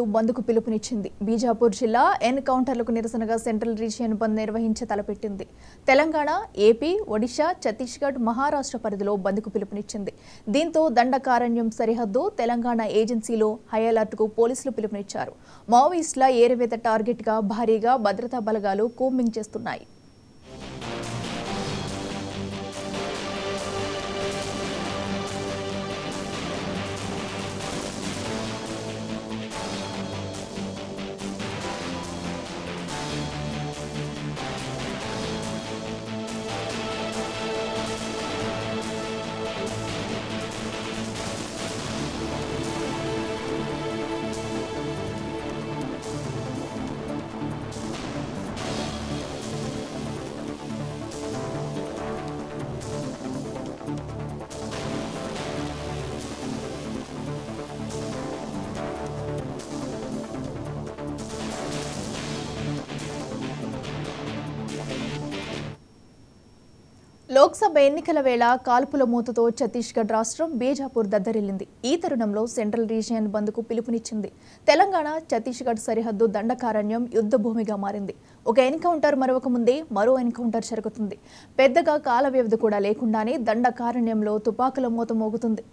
బంద్కు పిలుపునిచ్చింది. బీజాపూర్ జిల్లా ఎన్కౌంటర్లకు నిరసనగా సెంట్రల్ రీజియన్ బంద్ నిర్వహించే తలపెట్టింది. తెలంగాణ, ఏపీ, ఒడిశా, ఛత్తీస్గఢ్, మహారాష్ట్ర పరిధిలో బంద్కు పిలుపునిచ్చింది. దీంతో దండకారణ్యం సరిహద్దు తెలంగాణ ఏజెన్సీలో హై అలర్ట్కు పోలీసులు పిలుపునిచ్చారు. మావోయిస్టుల ఏరివేత టార్గెట్గా భారీగా భద్రతా బలగాలు కూంబింగ్ చేస్తున్నాయి. లోక్సభ ఎన్నికల వేళ కాల్పుల మూతతో ఛత్తీస్గఢ్ రాష్ట్రం బీజాపూర్ దద్దరిల్లింది. ఈ తరుణంలో సెంట్రల్ రీజియన్ బంద్కు పిలుపునిచ్చింది. తెలంగాణ, ఛత్తీస్గఢ్ సరిహద్దు దండకారణ్యం యుద్ధభూమిగా మారింది. ఒక ఎన్కౌంటర్ మరొక ముందే మరో ఎన్కౌంటర్ జరుగుతుంది. పెద్దగా కాల వ్యవధి కూడా లేకుండానే దండకారణ్యంలో తుపాకుల మూత మోగుతుంది.